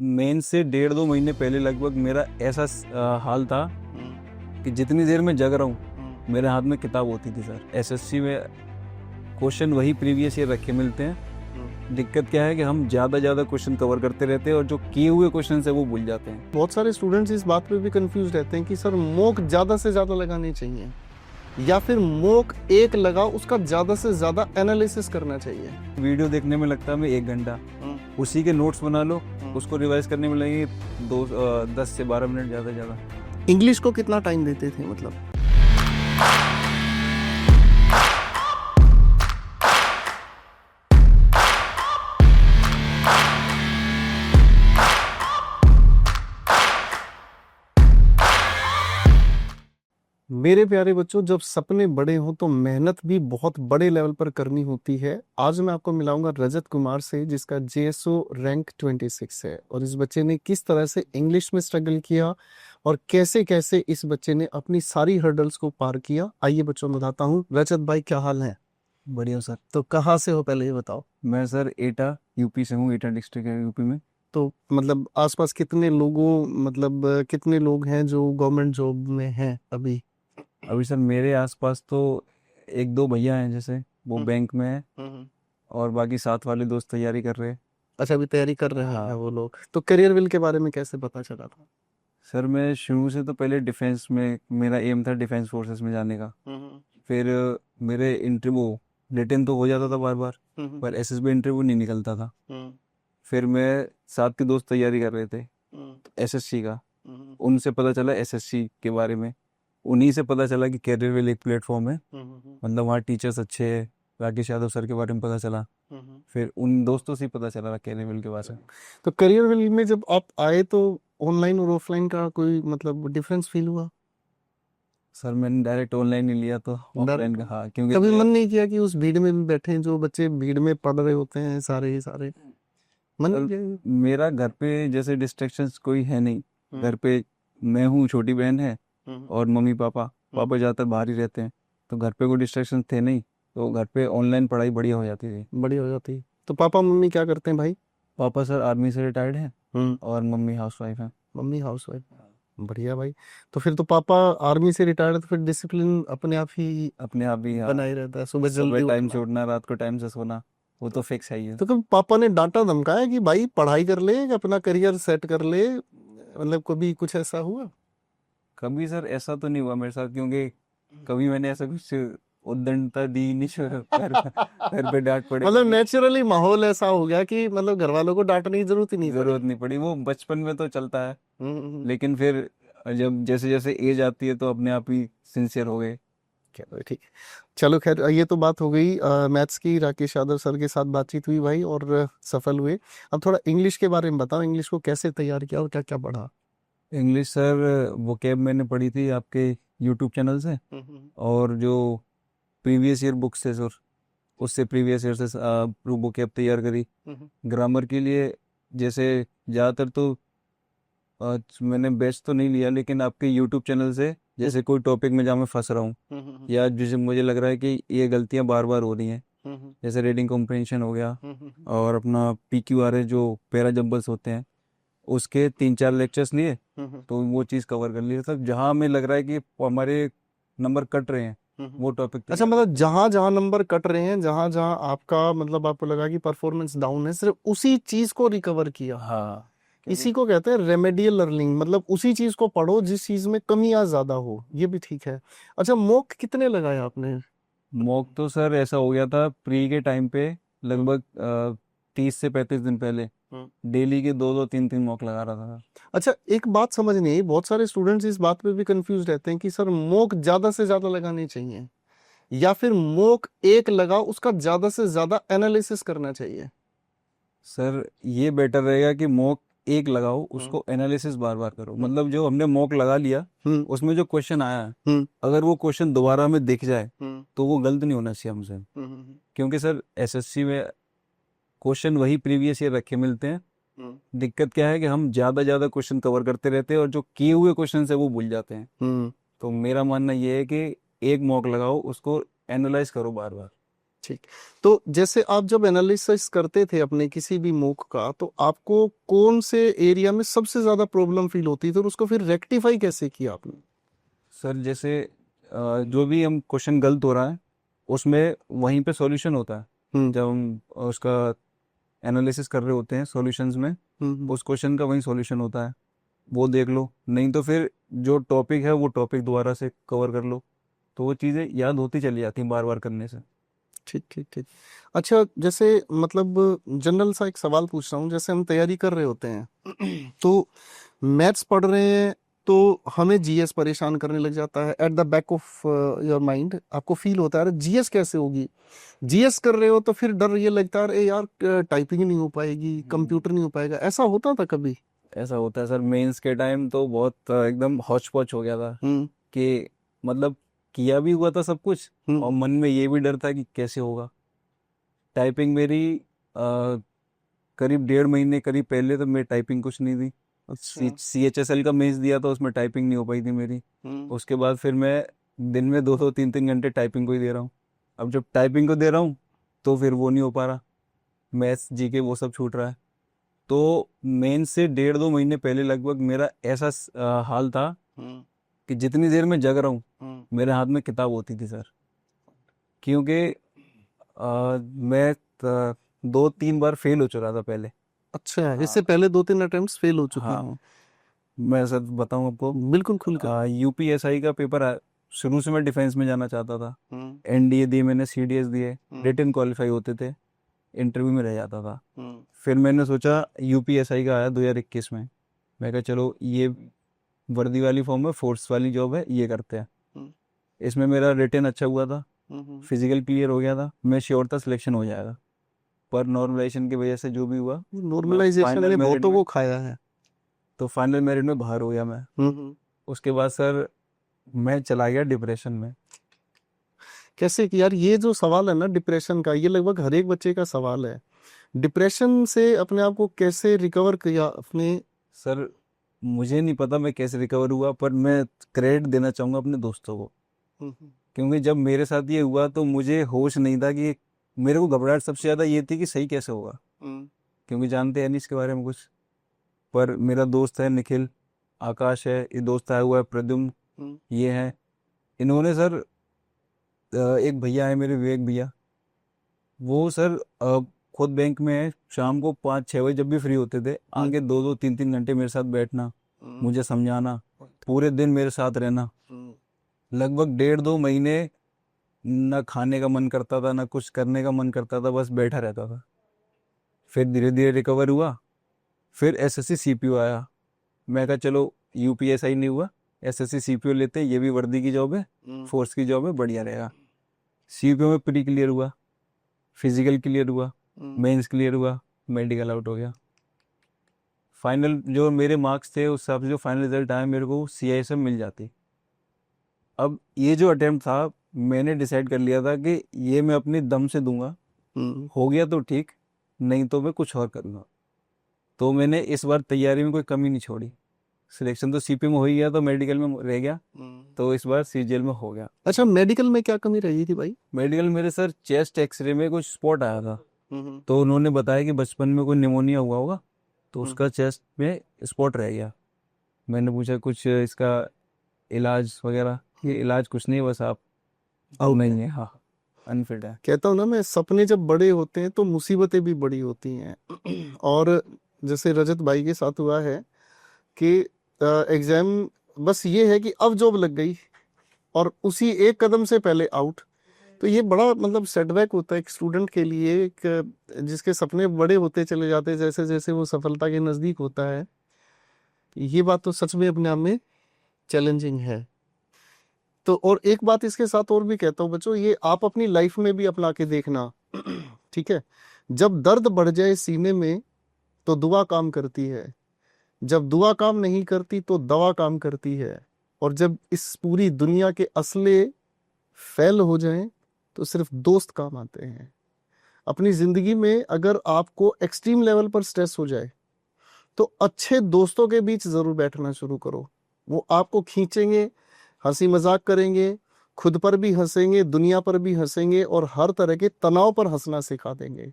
Main से 1.5-2 महीने पहले लगभग मेरा ऐसा हाल था कि जितनी देर में जग रहा हूँ मेरे हाथ में किताब होती थी सर। एसएससी में क्वेश्चन वही प्रीवियस ईयर रखे मिलते हैं। दिक्कत क्या है कि हम ज़्यादा क्वेश्चन कवर करते रहते हैं और जो किए हुए क्वेश्चन है वो भूल जाते हैं। बहुत सारे स्टूडेंट्स इस बात पे भी कंफ्यूज रहते हैं कि सर मॉक ज़्यादा से ज़्यादा लगानी चाहिए या फिर मॉक एक लगा उसका ज़्यादा से ज़्यादा एनालिसिस करना चाहिए। वीडियो देखने में लगता है हमें 1 घंटा, उसी के नोट्स बना लो, उसको रिवाइज करने में लगेंगे 10 से 12 मिनट ज़्यादा। इंग्लिश को कितना टाइम देते थे मतलब? मेरे प्यारे बच्चों, जब सपने बड़े हों तो मेहनत भी बहुत बड़े लेवल पर करनी होती है। आज मैं आपको मिलाऊंगा रजत कुमार से, जिसका जेएसओ रैंक 26 है, और इस बच्चे ने किस तरह से इंग्लिश में स्ट्रगल किया और कैसे कैसे इस बच्चे ने अपनी सारी हर्डल्स को पार किया। आइए बच्चों बताता हूँ। रजत भाई, क्या हाल है? बढ़िया सर। तो कहाँ से हो, पहले ये बताओ। मैं सर एटा यूपी से हूँ, एटा डिस्ट्रिक्ट है यूपी में। तो मतलब आसपास कितने लोग हैं जो गवर्नमेंट जॉब में हैं अभी? अभी सर मेरे आसपास तो 1-2 भैया हैं, जैसे वो बैंक में है और बाकी साथ वाले दोस्त तैयारी कर रहे हैं। अच्छा, अभी तैयारी कर रहे हैं हाँ। वो लोग। तो करियर विल के बारे में कैसे पता चला था? सर मैं शुरू से तो पहले डिफेंस में मेरा एम था, डिफेंस फोर्सेस में जाने का। फिर मेरे इंटरव्यू रिटन तो हो जाता था बार बार, पर एसएसबी इंटरव्यू नहीं निकलता था। फिर मैं साथ के दोस्त तैयारी कर रहे थे एसएससी का, उनसे पता चला एसएससी के बारे में। उन्हीं से पता चला कि कैरियर विल एक प्लेटफॉर्म है, मतलब वहाँ टीचर्स अच्छे हैं। राकेश यादव सर के बारे में पता चला, फिर उन दोस्तों से ही पता चला कैरियर विल के बारे में। तो करियर विल में जब आप आए तो ऑनलाइन और ऑफलाइन का कोई मतलब डिफरेंस फील हुआ? सर मैंने डायरेक्ट ऑनलाइन ही लिया, तो ऑफलाइन का हाँ, क्योंकि कभी मन नहीं किया कि उस भीड़ में भी बैठे हैं जो बच्चे भीड़ में पढ़ रहे होते हैं सारे ही सारे? मन नहीं किया? मेरा घर पे जैसे डिस्ट्रैक्शंस कोई है नहीं। घर पे मैं हूँ, छोटी बहन है और मम्मी पापा पापा ज़्यादातर बाहर ही रहते हैं, तो घर पे कोई डिस्ट्रैक्शन थे नहीं, तो घर पे ऑनलाइन पढ़ाई बढ़िया हो जाती थी। बढ़िया हो जाती। तो पापा मम्मी क्या करते हैं भाई? पापा सर आर्मी से रिटायर्ड हैं और मम्मी हाउसवाइफ हैं। Mummy housewife. बढ़िया भाई। तो फिर तो पापा आर्मी से रिटायर्ड, तो फिर डिसिप्लिन अपने आप ही हाँ, बना ही रहता है, सुबह सुबह जल्दी टाइम से उठना। उठना, रात को टाइम से सोना, वो तो फिक्स है ही है। तो कभी पापा ने डांटा धमकाया कि भाई पढ़ाई कर ले, अपना करियर सेट कर ले, मतलब कभी कुछ ऐसा हुआ? कभी सर ऐसा तो नहीं हुआ मेरे साथ, क्योंकि कभी मैंने ऐसा कुछ उद्दंडता दी नहीं घर पे डांट पड़े मतलब कभी। नेचुरली माहौल ऐसा हो गया कि मतलब घर वालों को डांटने की जरूरत ही नहीं जरूरत पड़ी। नहीं पड़ी, वो बचपन में तो चलता है। हम्म। लेकिन फिर जब जैसे जैसे एज आती है तो अपने आप ही सिंसियर हो गए। चलो ठीक है। चलो खैर, ये तो बात हो गई मैथ्स की। राकेश यादव सर के साथ बातचीत हुई भाई और सफल हुए। अब थोड़ा इंग्लिश के बारे में बताओ, इंग्लिश को कैसे तैयार किया और क्या क्या पढ़ा? इंग्लिश सर वोकैब मैंने पढ़ी थी आपके यूट्यूब चैनल से, और जो प्रीवियस ईयर बुक्स से सर, उससे प्रीवियस ईयर से वोकैब तैयार करी। ग्रामर के लिए जैसे ज़्यादातर तो मैंने बेस्ट तो नहीं लिया, लेकिन आपके यूट्यूब चैनल से जैसे कोई टॉपिक में जहाँ मैं फंस रहा हूँ या जैसे मुझे लग रहा है कि ये गलतियाँ बार बार हो रही हैं, जैसे रीडिंग कॉम्प्रिहेंशन हो गया और अपना PQR है जो पैरा जंबल्स होते हैं, उसके 3-4 लेक्चर्स लिए, तो वो चीज़ कवर कर ली। तब जहाँ हमें लग रहा है कि हमारे नंबर कट रहे हैं वो टॉपिक। अच्छा, मतलब जहां जहां नंबर कट रहे हैं, जहां जहां आपका मतलब आपको लगा कि परफॉर्मेंस डाउन है, सिर्फ उसी चीज को रिकवर किया। हाँ, इसी को कहते हैं रेमेडियल लर्निंग, मतलब उसी चीज को पढ़ो जिस चीज में कमियां ज्यादा हो। ये भी ठीक है। अच्छा, मॉक कितने लगाए आपने? मॉक तो सर ऐसा हो गया था प्री के टाइम पे, लगभग 30 से 35 दिन पहले डेली के 2-2 3-3 मॉक लगा रहा था। अच्छा, एक बात समझ नहीं आई, बहुत सारे स्टूडेंट्स इस बात पे भी कंफ्यूज रहते हैं कि सर मॉक ज्यादा से ज्यादा लगानी चाहिए या फिर मॉक एक लगा उसका ज्यादा से ज्यादा एनालिसिस करना चाहिए। सर ये बेटर रहेगा कि मॉक एक लगाओ, उसको एनालिसिस बार बार करो। मतलब जो हमने मॉक लगा लिया उसमें जो क्वेश्चन आया है, अगर वो क्वेश्चन दोबारा हमें दिख जाए तो वो गलत नहीं होना चाहिए हमसे। क्योंकि सर एसएससी में क्वेश्चन वही प्रीवियस ईयर रखे मिलते हैं। दिक्कत क्या है कि हम ज्यादा क्वेश्चन कवर करते रहते हैं और जो किए हुए क्वेश्चन है वो भूल जाते हैं। तो मेरा मानना ये है कि एक मॉक लगाओ, उसको एनालाइज करो बार बार। ठीक। तो जैसे आप जब एनालिसिस करते थे अपने किसी भी मूक का, तो आपको कौन से एरिया में सबसे ज्यादा प्रॉब्लम फील होती थी और उसको फिर रेक्टिफाई कैसे किया आपने? सर जैसे जो भी हम क्वेश्चन गलत हो रहा है उसमें वहीं पे सॉल्यूशन होता है। जब हम उसका एनालिसिस कर रहे होते हैं सॉल्यूशंस में, उस क्वेश्चन का वहीं सॉल्यूशन होता है, वो देख लो। नहीं तो फिर जो टॉपिक है वो टॉपिक दोबारा से कवर कर लो, तो वो चीज़ें याद होती चली जाती हैं बार बार करने से। ठीक ठीक ठीक। अच्छा, जैसे मतलब जनरल सा एक सवाल पूछ रहा हूँ, जैसे हम तैयारी कर रहे होते हैं तो मैथ्स पढ़ रहे हैं तो हमें जीएस परेशान करने लग जाता है, at the back of your mind आपको फील होता है अरे जीएस कैसे होगी। जीएस कर रहे हो तो फिर डर ये लगता है अरे यार टाइपिंग नहीं हो पाएगी, कंप्यूटर नहीं हो पाएगा, ऐसा होता था कभी? ऐसा होता है सर, मेंस के टाइम तो बहुत एकदम हौच पौच हो गया था कि मतलब किया भी हुआ था सब कुछ और मन में ये भी डर था कि कैसे होगा। टाइपिंग मेरी करीब 1.5 महीने करीब पहले तो मेरी टाइपिंग कुछ नहीं थी। अच्छा। CHSL का मेंस दिया था, उसमें टाइपिंग नहीं हो पाई थी मेरी। उसके बाद फिर मैं दिन में 2-3 घंटे टाइपिंग को ही दे रहा हूँ। अब जब टाइपिंग को दे रहा हूँ तो फिर वो नहीं हो पा रहा, मैथ्स जीके वो सब छूट रहा है। तो मेंस से 1.5-2 महीने पहले लगभग मेरा ऐसा हाल था कि जितनी देर में जग रहा हूँ मेरे हाथ में किताब होती थी सर। क्योंकि मैं 2-3 बार फेल हो चुका था पहले। अच्छा, हाँ इससे पहले 2-3 अटेम्प्ट्स फेल हो चुके हाँ, हैं? मैं सर बताऊं आपको, बिल्कुल खुलकर। यूपीएसआई का पेपर शुरू से मैं डिफेंस में जाना चाहता था। एनडीए दिए मैंने, सीडीएस दिए, रिटन क्वालिफाई होते थे, इंटरव्यू में रह जाता था। फिर मैंने सोचा यूपीएसआई का आया 2021 में, मैं कहा चलो ये वर्दी वाली फॉर्म है, फोर्स वाली जॉब है, ये करते हैं। इसमें मेरा रिटन अच्छा हुआ था, फिजिकल क्लियर हो गया था, मैं श्योर था सिलेक्शन हो जाएगा। पर नॉर्मलाइजेशन की वजह से जो भी हुआ, नॉर्मलाइजेशन फाइनल ने मेरिट बहुतों में को खाया है। तो फाइनल मेरिट में बाहर हो गया मैं। उसके बाद सर मैं चला गया डिप्रेशन में। कैसे कि यार ये जो सवाल है ना डिप्रेशन का, ये लगभग हर एक बच्चे का सवाल है। डिप्रेशन से अपने आप को कैसे रिकवर किया अपने? सर मुझे नहीं पता मैं कैसे रिकवर हुआ, पर मैं क्रेडिट देना चाहूँगा अपने दोस्तों को। क्योंकि जब मेरे साथ ये हुआ तो मुझे होश नहीं था कि मेरे को घबराहट सबसे ज़्यादा ये थी कि सही कैसे होगा, क्योंकि जानते हैं नहीं इसके बारे में कुछ। पर मेरा दोस्त है निखिल, आकाश है, ये दोस्त आया हुआ है प्रद्युम्न, ये है, इन्होंने सर एक भैया है मेरे विवेक भैया, वो सर खुद बैंक में है, शाम को 5-6 बजे जब भी फ्री होते थे आगे 2-2 3-3 घंटे मेरे साथ बैठना, मुझे समझाना, पूरे दिन मेरे साथ रहना। लगभग 1.5-2 महीने ना खाने का मन करता था ना कुछ करने का मन करता था, बस बैठा रहता था। फिर धीरे धीरे रिकवर हुआ। फिर एसएससी सीपीओ आया, मैं कहा चलो यूपीएसआई नहीं हुआ, एसएससी सीपीओ लेते हैं, ये भी वर्दी की जॉब है, फोर्स की जॉब है, बढ़िया रहेगा। सीपीओ में प्री क्लियर हुआ, फिजिकल क्लियर हुआ, मेंस क्लियर हुआ, मेडिकल आउट हो गया। फाइनल जो मेरे मार्क्स थे उस हिसाब से जो फाइनल रिजल्ट आया मेरे को सीआईएसएफ मिल जाती। अब ये जो अटेम्प्ट था मैंने डिसाइड कर लिया था कि ये मैं अपने दम से दूंगा, हो गया तो ठीक, नहीं तो मैं कुछ और करूँगा। तो मैंने इस बार तैयारी में कोई कमी नहीं छोड़ी। सिलेक्शन तो सीपी में हो ही गया, तो मेडिकल में रह गया, तो इस बार सीजीएल में हो गया। अच्छा, मेडिकल में क्या कमी रही थी भाई? मेडिकल मेरे सर चेस्ट एक्सरे में कुछ स्पॉट आया था, तो उन्होंने बताया कि बचपन में कोई निमोनिया हुआ होगा, तो उसका चेस्ट में स्पॉट रह गया। मैंने पूछा कुछ इसका इलाज वगैरह, ये इलाज कुछ नहीं, बस आप आउट नहीं है, हाँ अनफिट है। कहता हूँ ना मैं, सपने जब बड़े होते हैं तो मुसीबतें भी बड़ी होती हैं। और जैसे रजत भाई के साथ हुआ है कि एग्जाम, बस ये है कि अब जॉब लग गई और उसी एक कदम से पहले आउट। तो ये बड़ा मतलब सेटबैक होता है एक स्टूडेंट के लिए, एक जिसके सपने बड़े होते चले जाते हैं जैसे जैसे वो सफलता के नजदीक होता है। ये बात तो सच में अपने आप में चैलेंजिंग है। तो और एक बात इसके साथ और भी कहता हूँ बच्चों, ये आप अपनी लाइफ में भी अपना के देखना। ठीक है, जब दर्द बढ़ जाए सीने में तो दुआ काम करती है, जब दुआ काम नहीं करती तो दवा काम करती है, और जब इस पूरी दुनिया के असले फैल हो जाएं तो सिर्फ दोस्त काम आते हैं। अपनी जिंदगी में अगर आपको एक्सट्रीम लेवल पर स्ट्रेस हो जाए तो अच्छे दोस्तों के बीच जरूर बैठना शुरू करो। वो आपको खींचेंगे, हंसी मजाक करेंगे, खुद पर भी हंसेंगे, दुनिया पर भी हंसेंगे और हर तरह के तनाव पर हंसना सिखा देंगे।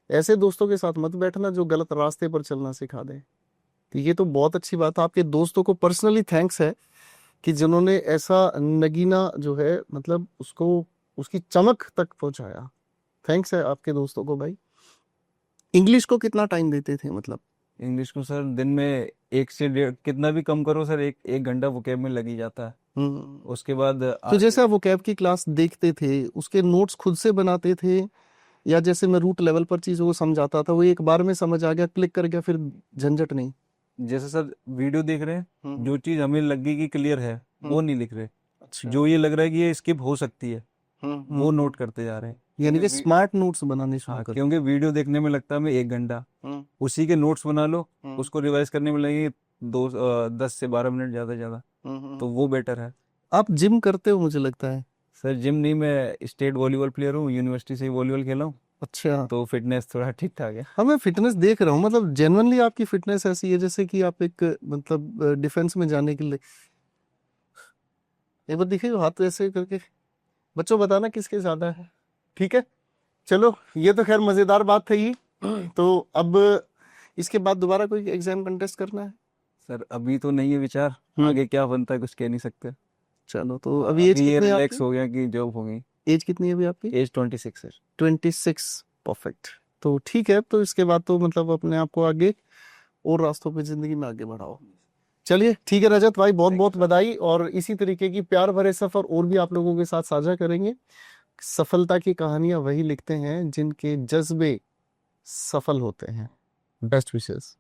ऐसे दोस्तों के साथ मत बैठना जो गलत रास्ते पर चलना सिखा दें। तो ये तो बहुत अच्छी बात है। आपके दोस्तों को पर्सनली थैंक्स है कि जिन्होंने ऐसा नगीना जो है मतलब उसको उसकी चमक तक पहुंचाया। थैंक्स है आपके दोस्तों को भाई। इंग्लिश को कितना टाइम देते थे मतलब? इंग्लिश को सर दिन में 1 से 1.5, कितना भी कम करो सर, 1 घंटा वोकेब में लग ही जाता है। उसके बाद तो जैसे आप वोकैब की क्लास देखते थे, उसके नोट्स खुद से बनाते थे, या जैसे मैं रूट लेवल पर चीजों को समझाता था वो एक बार में समझ आ गया, क्लिक कर गया, फिर झंझट नहीं? जैसे सर वीडियो देख रहे हैं, जो चीज हमें लगी कि क्लियर है वो नहीं लिख रहे, अच्छा। जो ये लग रहा है कि ये स्किप हो सकती है वो नोट करते जा रहे हैं। यानी कि क्योंकि स्मार्ट नोट्स बनाने शुरू हाँ, कर। क्योंकि वीडियो देखने में लगता है हमें 1 घंटा, उसी के नोट्स बना लो, उसको रिवाइज करने में लगेंगे 10 से 12 मिनट ज्यादा से ज्यादा, तो वो बेटर है। आप जिम करते हो मुझे लगता है। सर जिम नहीं, मैं स्टेट वॉलीबॉल प्लेयर हूँ, यूनिवर्सिटी से ही वॉलीबॉल खेला हूँ, अच्छा। तो फिटनेस थोड़ा ठीक ठाक है। हाँ, मैं फिटनेस देख रहा हूँ, मतलब जेन्युइनली आपकी फिटनेस ऐसी है जैसे कि आप एक मतलब डिफेंस में जाने के लिए। एक बार देखिए हाथ ऐसे करके, बच्चों बताना किसके ज्यादा है। ठीक है, चलो ये तो खैर मजेदार बात थी। तो अब इसके बाद दोबारा कोई एग्जाम कंटेस्ट करना है? सर अभी तो नहीं है विचार, आगे क्या बनता है कुछ कह नहीं सकते। चलो, तो अभी एज अभी ये कितनी है रिलैक्स आपकी? हो गया कि जॉब हो गई। एज कितनी है अभी आपकी? एज 26 है। 26। परफेक्ट। तो ठीक है, तो इसके बाद तो मतलब अपने आप को आगे और रास्तों पे जिंदगी में आगे बढ़ाओ। चलिए ठीक है रजत भाई, बहुत बहुत बधाई, और इसी तरीके की प्यार भरे सफर और भी आप लोगों के साथ साझा करेंगे। सफलता की कहानियां वही लिखते हैं जिनके जज्बे सफल होते हैं। Best wishes.